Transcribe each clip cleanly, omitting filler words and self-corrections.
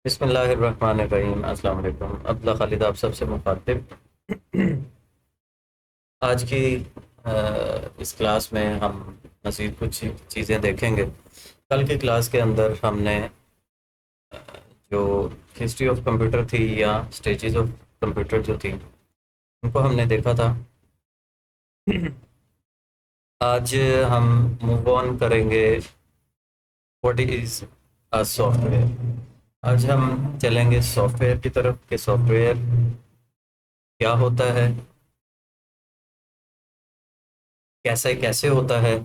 बिस्मिल्लाहिर्रहमानिर्रहीम। अस्सलाम वालेकुम। अब्दुल्ला खालिद आप सबसे मुखातिब। आज की इस क्लास में हम मज़ीद कुछ चीज़ें देखेंगे। कल की क्लास के अंदर हमने जो हिस्ट्री ऑफ कंप्यूटर थी या स्टेजेस ऑफ कंप्यूटर जो थी उनको हमने देखा था। आज हम मूव ऑन करेंगे व्हाट इज़ अ सॉफ्टवेयर। आज हम चलेंगे सॉफ्टवेयर की तरफ कि सॉफ्टवेयर क्या होता है, कैसे कैसे होता है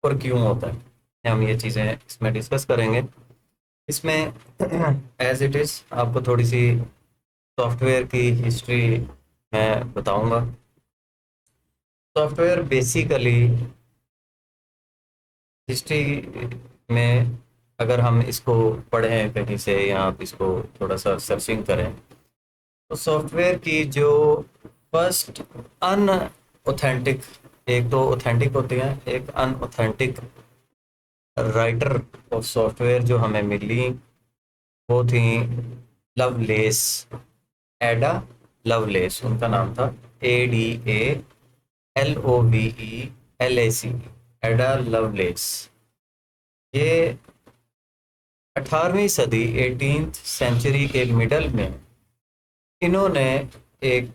और क्यों होता है। हम ये चीज़ें इसमें डिस्कस करेंगे। इसमें एज इट इज़ आपको थोड़ी सी सॉफ्टवेयर की हिस्ट्री मैं बताऊंगा। सॉफ्टवेयर बेसिकली हिस्ट्री में अगर हम इसको पढ़ें कहीं से या आप इसको थोड़ा सा सर्चिंग करें तो सॉफ्टवेयर की जो फर्स्ट अन ऑथेंटिक, एक तो ऑथेंटिक होती हैं, एक अनऑथेंटिक राइटर ऑफ सॉफ्टवेयर जो हमें मिली वो थी लवलेस। एडा लवलेस उनका नाम था। ADALOVELAC, एडा लवलेस। ये 18वीं सदी 18th सेंचुरी के मिडल में इन्होंने एक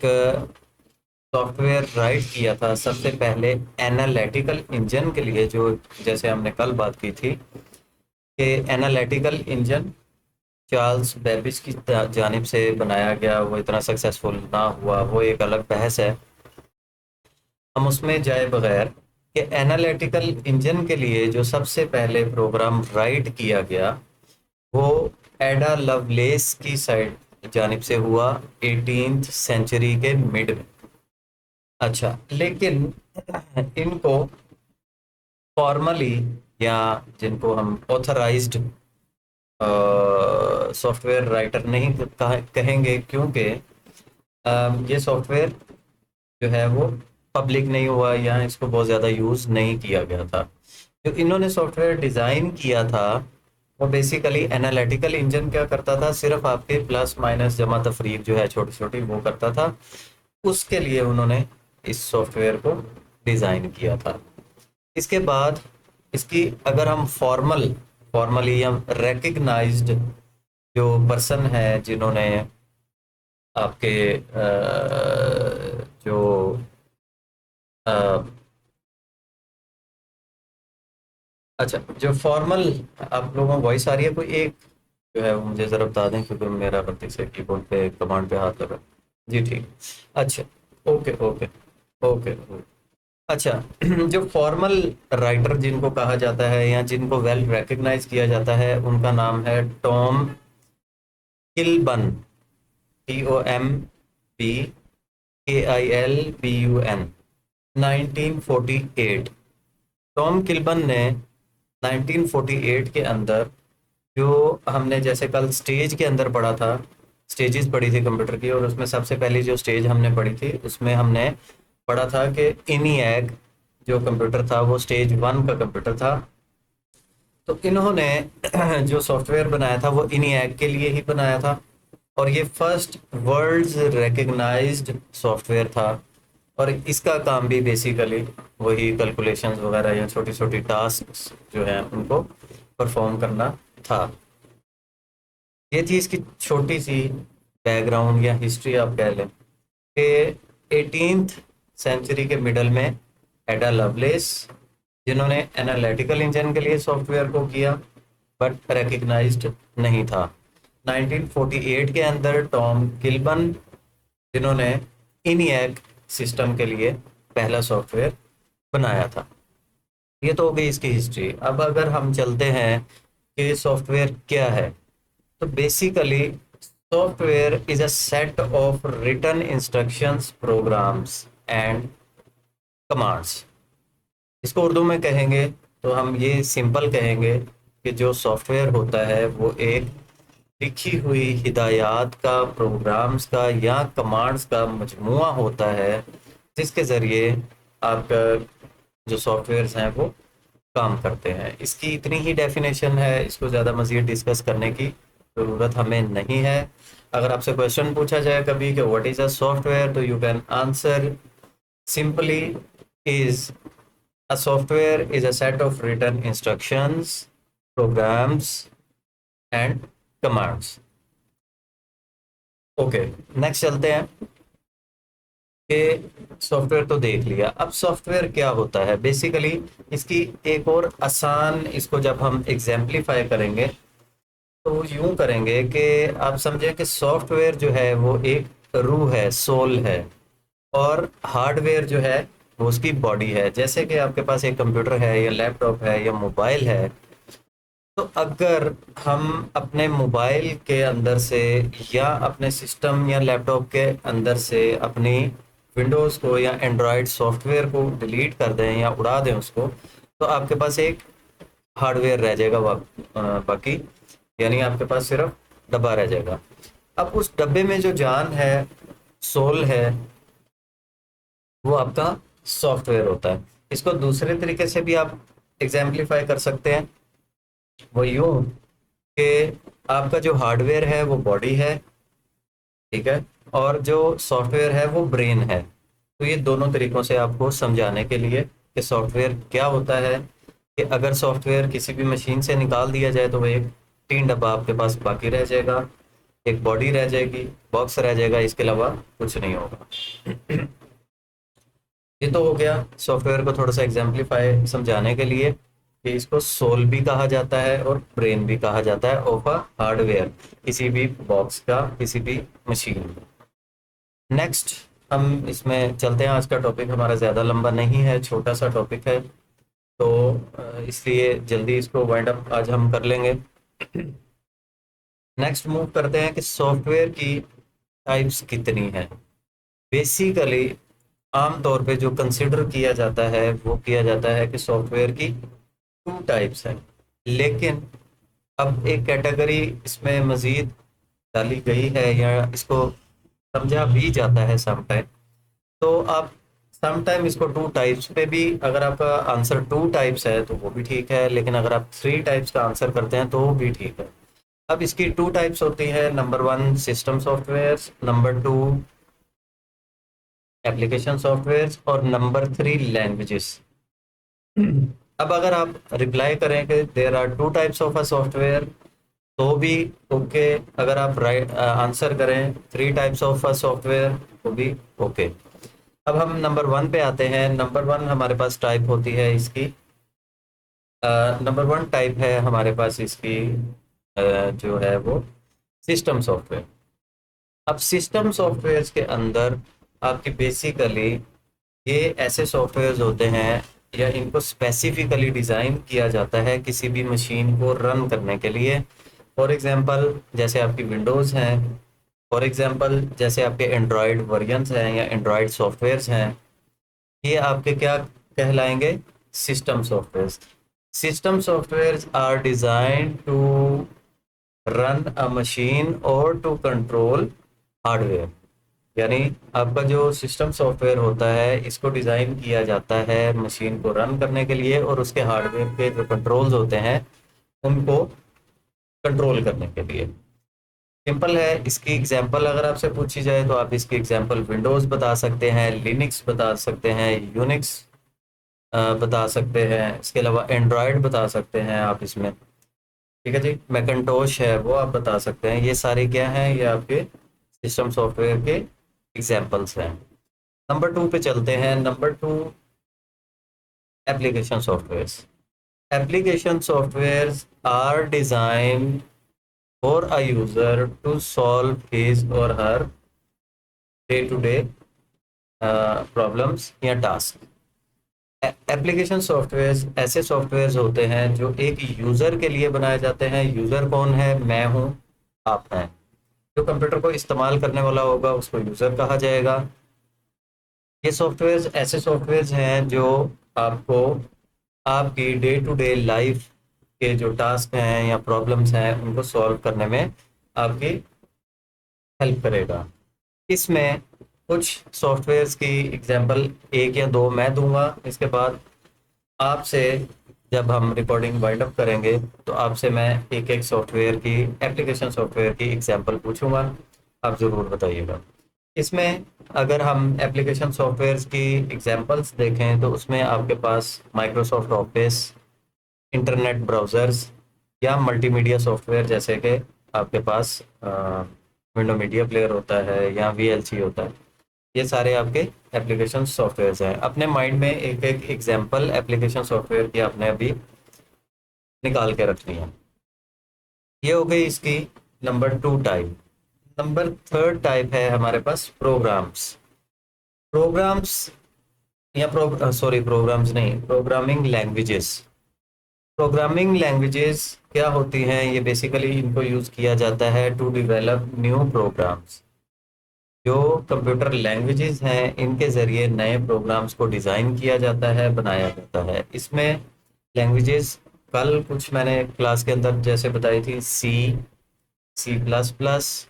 सॉफ्टवेयर राइट किया था सबसे पहले एनालिटिकल इंजन के लिए, जो जैसे हमने कल बात की थी कि एनालिटिकल इंजन चार्ल्स बेबिज की जानिब से बनाया गया, वो इतना सक्सेसफुल ना हुआ, वो एक अलग बहस है। हम उसमें जाए बगैर कि एनालिटिकल इंजन के लिए जो सबसे पहले प्रोग्राम राइट किया गया वो एडा लवलेस की साइड जानिब से हुआ 18th सेंचुरी के मिड में। अच्छा, लेकिन इनको फॉर्मली या जिनको हम ऑथराइज्ड सॉफ्टवेयर राइटर नहीं कहेंगे, क्योंकि ये सॉफ्टवेयर जो है वो पब्लिक नहीं हुआ या इसको बहुत ज़्यादा यूज़ नहीं किया गया था। जो इन्होंने सॉफ्टवेयर डिज़ाइन किया था वो बेसिकली एनालिटिकल इंजन क्या करता था, सिर्फ आपके प्लस माइनस जमा तफरीक जो है छोटी छोटी वो करता था। उसके लिए उन्होंने इस सॉफ्टवेयर को डिज़ाइन किया था। इसके बाद इसकी अगर हम फॉर्मली या रिकग्नाइज्ड जो पर्सन है जिन्होंने आपके जो अ, अच्छा, जो फॉर्मल आप लोगों को वॉइस आ रही है कोई एक जो है वो मुझे ज़रा बता दें, क्योंकि मेरा गलती से कीबोर्ड पे कमांड पे हाथ लगा। जी ठीक। अच्छा, ओके ओके ओके ओके। अच्छा, जो फॉर्मल राइटर जिनको कहा जाता है या जिनको वेल रिकग्नाइज किया जाता है उनका नाम है टॉम किल्बन। TOMPKILBUN। 1948 टॉम किल्बन ने 1948 के अंदर, जो हमने जैसे कल स्टेज के अंदर पढ़ा था, स्टेजेस पढ़ी थी कंप्यूटर की, और उसमें सबसे पहली जो स्टेज हमने पढ़ी थी उसमें हमने पढ़ा था कि इनिएक जो कंप्यूटर था वो स्टेज 1 का कंप्यूटर था। तो इन्होंने जो सॉफ्टवेयर बनाया था वो इनिएक के लिए ही बनाया था, और ये फर्स्ट वर्ल्ड्स रिकग्नाइज्ड सॉफ्टवेयर था। और इसका काम भी बेसिकली वही कैलकुलेशंस वगैरह या छोटी छोटी टास्क जो है उनको परफॉर्म करना था। ये थी इसकी छोटी सी बैकग्राउंड या हिस्ट्री आप कह लें कि 18th सेंचुरी के मिडल में एडा लवलेस, जिन्होंने एनालिटिकल इंजन के लिए सॉफ्टवेयर को किया बट रिकग्नाइज्ड नहीं था। 1948 के अंदर टॉम किल्बन, जिन्होंने इनिएक सिस्टम के लिए पहला सॉफ्टवेयर बनाया था। ये तो हो गई इसकी हिस्ट्री। अब अगर हम चलते हैं कि सॉफ्टवेयर क्या है, तो basically software is a set of written instructions, programs and commands. इसको उर्दू में कहेंगे तो हम ये सिंपल कहेंगे कि जो सॉफ्टवेयर होता है वो एक लिखी हुई हिदायत का, प्रोग्राम्स का या कमांड्स का मजमुआ होता है जिसके ज़रिए आपका जो सॉफ्टवेयर्स हैं वो काम करते हैं। इसकी इतनी ही डेफिनेशन है, इसको ज़्यादा मज़ीद डिस्कस करने की ज़रूरत हमें नहीं है। अगर आपसे क्वेश्चन पूछा जाए कभी कि व्हाट इज़ अ सॉफ्टवेयर, तो you can answer simply is a software is a set of written instructions, programs and commands. Okay, next चलते हैं कि सॉफ्टवेयर तो देख लिया, अब सॉफ्टवेयर क्या होता है बेसिकली। इसकी एक और आसान, इसको जब हम एग्जाम्पलीफाई करेंगे तो यूं करेंगे कि आप समझें कि सॉफ्टवेयर जो है वो एक रूह है, सोल है, और हार्डवेयर जो है वो उसकी बॉडी है। जैसे कि आपके पास एक कंप्यूटर है या लैपटॉप है या मोबाइल है, तो अगर हम अपने मोबाइल के अंदर से या अपने सिस्टम या लैपटॉप के अंदर से अपनी विंडोज़ को या एंड्रॉयड सॉफ्टवेयर को डिलीट कर दें या उड़ा दें उसको, तो आपके पास एक हार्डवेयर रह जाएगा बाकी, यानी आपके पास सिर्फ डब्बा रह जाएगा। अब उस डब्बे में जो जान है, सोल है, वो आपका सॉफ्टवेयर होता है। इसको दूसरे तरीके से भी आप एग्जाम्पलीफाई कर सकते हैं, वो यूं कि आपका जो हार्डवेयर है वो बॉडी है, ठीक है, और जो सॉफ्टवेयर है वो ब्रेन है। तो ये दोनों तरीकों से आपको समझाने के लिए कि सॉफ्टवेयर क्या होता है, कि अगर सॉफ्टवेयर किसी भी मशीन से निकाल दिया जाए तो वो एक टीन डब्बा आपके पास बाकी रह जाएगा, एक बॉडी रह जाएगी, बॉक्स रह जाएगा, इसके अलावा कुछ नहीं होगा। ये तो हो गया सॉफ्टवेयर को थोड़ा सा एग्जाम्पलीफाई समझाने के लिए कि इसको सोल भी कहा जाता है और ब्रेन भी कहा जाता है ऑफ अ हार्डवेयर, किसी भी बॉक्स का, किसी भी मशीन का। नेक्स्ट हम इसमें चलते हैं। आज का टॉपिक हमारा ज़्यादा लंबा नहीं है, छोटा सा टॉपिक है, तो इसलिए जल्दी इसको वाइंड अप आज हम कर लेंगे। नेक्स्ट मूव करते हैं कि सॉफ्टवेयर की टाइप्स कितनी है। बेसिकली आमतौर पे जो कंसिडर किया जाता है वो किया जाता है कि सॉफ्टवेयर की टू टाइप्स हैं, लेकिन अब एक कैटेगरी इसमें मजीद डाली गई है या इसको समझा भी जाता है समटाइम। तो आप समटाइम इसको टू टाइप्स पे भी, अगर आपका आंसर टू टाइप्स है तो वो भी ठीक है, लेकिन अगर आप थ्री टाइप्स का आंसर करते हैं तो वो भी ठीक है। अब इसकी टू टाइप्स होती है, number one system software, number two application software, और नंबर थ्री लैंग्वेजेस। अब अगर आप रिप्लाई करें कि there are two types of a software तो भी ओके, अगर आप राइट आंसर करें three types of a software तो भी ओके। अब हम नंबर वन पे आते हैं। नंबर वन हमारे पास टाइप होती है इसकी, नंबर वन टाइप है हमारे पास इसकी, जो है वो सिस्टम सॉफ्टवेयर। अब सिस्टम सॉफ्टवेयर के अंदर आपकी बेसिकली ये ऐसे सॉफ्टवेयर्स होते हैं या इनको स्पेसिफिकली डिज़ाइन किया जाता है किसी भी मशीन को रन करने के लिए। फॉर एग्जांपल जैसे आपकी विंडोज़ हैं, फॉर एग्जांपल जैसे आपके एंड्रॉयड वर्जन्स हैं या एंड्रॉयड सॉफ्टवेयर्स हैं, ये आपके क्या कहलाएंगे, system softwares. System softwares are designed to run a machine और टू कंट्रोल हार्डवेयर। यानी आपका जो सिस्टम सॉफ्टवेयर होता है इसको डिज़ाइन किया जाता है मशीन को रन करने के लिए और उसके हार्डवेयर के जो कंट्रोल्स होते हैं उनको कंट्रोल करने के लिए। सिंपल है, इसकी एग्जांपल अगर आपसे पूछी जाए तो आप इसकी एग्जांपल विंडोज़ बता सकते हैं, लिनक्स बता सकते हैं, यूनिक्स बता सकते हैं, इसके अलावा एंड्रॉयड बता सकते हैं आप इसमें, ठीक है जी, मैकिन्टोश है वो आप बता सकते हैं। ये सारे क्या हैं, ये आपके सिस्टम सॉफ्टवेयर के एग्जांपल्स हैं। नंबर टू पे चलते हैं। Number two application softwares. Application softwares are design for a user to solve his or her day to day problems या टास्क। एप्लीकेशन सॉफ्टवेयर्स ऐसे सॉफ्टवेयर्स होते हैं जो एक यूज़र के लिए बनाए जाते हैं। यूज़र कौन है, मैं हूँ, आप हैं। जो कंप्यूटर को इस्तेमाल करने वाला होगा उसको यूज़र कहा जाएगा। ये सॉफ्टवेयर्स ऐसे सॉफ्टवेयर्स हैं जो आपको आपकी डे टू डे लाइफ के जो टास्क हैं या प्रॉब्लम्स हैं उनको सॉल्व करने में आपकी हेल्प करेगा। इसमें कुछ सॉफ्टवेयर्स की एग्जांपल एक या दो मैं दूंगा, इसके बाद आपसे जब हम रिकॉर्डिंग वाइंड अप करेंगे तो आपसे मैं एक एक सॉफ्टवेयर की, एप्लीकेशन सॉफ्टवेयर की एग्जांपल पूछूंगा, आप ज़रूर बताइएगा। इसमें अगर हम एप्लीकेशन सॉफ्टवेयर की एग्जांपल्स देखें तो उसमें आपके पास माइक्रोसॉफ्ट ऑफिस, इंटरनेट ब्राउज़र्स या मल्टीमीडिया सॉफ्टवेयर जैसे कि आपके पास विंडो मीडिया प्लेयर होता है या वीएलसी होता है, ये सारे आपके एप्लीकेशन सॉफ्टवेयर्स हैं। अपने माइंड में एक एक एग्जांपल एप्लीकेशन सॉफ्टवेयर की आपने अभी निकाल के रखनी है। ये हो गई इसकी नंबर 2 टाइप। नंबर 3 टाइप है हमारे पास प्रोग्राम्स। प्रोग्राम्स या प्रोग्राम्स नहीं, प्रोग्रामिंग लैंग्वेजेस। प्रोग्रामिंग लैंग्वेजेस क्या होती हैं? ये बेसिकली इनको यूज़ किया जाता है टू डिवेलप न्यू प्रोग्राम्स। जो कंप्यूटर लैंग्वेजेस हैं इनके ज़रिए नए प्रोग्राम्स को डिज़ाइन किया जाता है, बनाया जाता है। इसमें लैंग्वेजेस कल कुछ मैंने क्लास के अंदर जैसे बताई थी, C, C plus plus,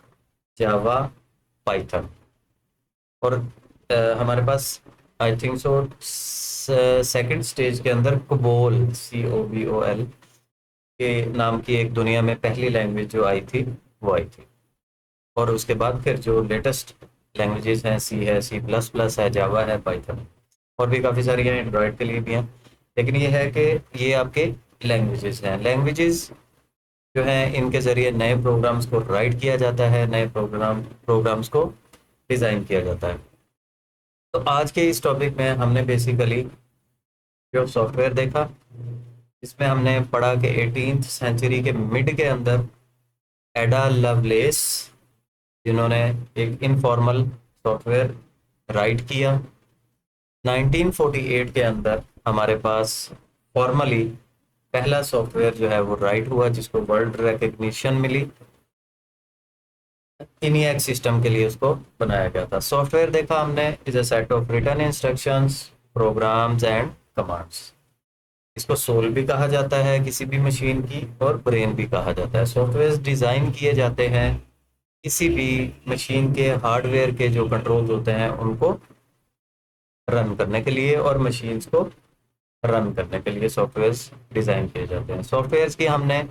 Java, Python. और हमारे पास I think so second stage के अंदर कोबोल, COBOL के नाम की एक दुनिया में पहली लैंग्वेज जो आई थी वो आई थी। और उसके बाद फिर जो लेटेस्ट लैंग्वेजेस हैं, सी है, सी प्लस प्लस है, जावा है, पाइथन, और भी काफ़ी सारी हैं, एंड्रॉयड के लिए भी हैं। लेकिन ये है कि ये आपके लैंग्वेजेस हैं। लैंग्वेजेस जो हैं इनके ज़रिए नए प्रोग्राम्स को राइट किया जाता है, नए प्रोग्राम्स को डिज़ाइन किया जाता है। तो आज के इस टॉपिक में हमने बेसिकली जो सॉफ्टवेयर देखा, इसमें हमने पढ़ा कि 18th सेंचुरी के मिड के अंदर एडा लवलेस, जिन्होंने एक इनफॉर्मल सॉफ्टवेयर राइट किया। 1948 के अंदर हमारे पास फॉर्मली पहला सॉफ्टवेयर जो है वो राइट हुआ, जिसको वर्ल्ड रिकग्निशन मिली। ENIAC सिस्टम के लिए उसको बनाया गया था। सॉफ्टवेयर देखा हमने is a set of written instructions, programs and commands. इसको सोल भी कहा जाता है किसी भी मशीन की, और ब्रेन भी कहा जाता है। सॉफ्टवेयर डिज़ाइन किए जाते हैं किसी भी मशीन के हार्डवेयर के जो कंट्रोल्स होते हैं उनको रन करने के लिए, और मशीन्स को रन करने के लिए सॉफ्टवेयर्स डिज़ाइन किए जाते हैं। सॉफ्टवेयर्स की हमने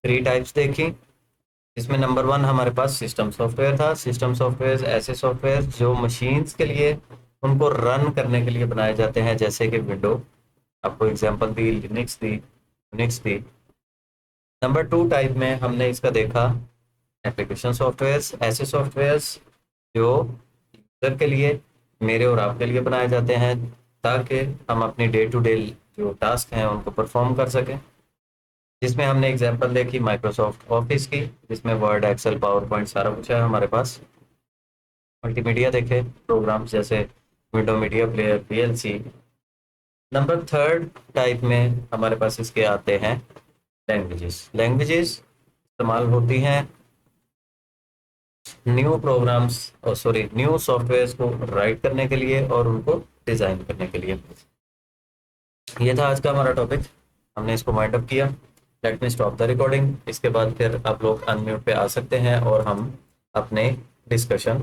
3 टाइप्स देखी। इसमें नंबर 1 हमारे पास सिस्टम सॉफ्टवेयर था। सिस्टम सॉफ्टवेयर ऐसे सॉफ्टवेयर जो मशीन्स के लिए, उनको रन करने के लिए बनाए जाते हैं, जैसे कि विंडो, आपको एग्जांपल दी, लिनक्स दी, यूनिक्स दी। नंबर 2 टाइप में हमने इसका देखा एप्लीकेशन सॉफ्टवेयर्स, ऐसे सॉफ्टवेयर्स जो यूज़र के लिए, मेरे और आपके लिए बनाए जाते हैं, ताकि हम अपनी डे टू डे जो टास्क हैं उनको परफॉर्म कर सकें। जिसमें हमने एग्जांपल देखी माइक्रोसॉफ्ट ऑफिस की, जिसमें वर्ड, एक्सेल, पावर पॉइंट सारा कुछ है हमारे पास। मल्टीमीडिया देखे, प्रोग्राम्स जैसे window media player, VLC। Number 3 type में हमारे पास इसके आते हैं लैंग्वेजेस। लैंग्वेजेस इस्तेमाल होती हैं न्यू प्रोग्राम्स, और सॉरी, न्यू सॉफ्टवेयर्स को राइट करने के लिए और उनको डिज़ाइन करने के लिए। ये था आज का हमारा टॉपिक, हमने इसको वाइंड अप किया। Let me stop the recording. इसके बाद फिर आप लोग अनम्यूट पे आ सकते हैं और हम अपने डिस्कशन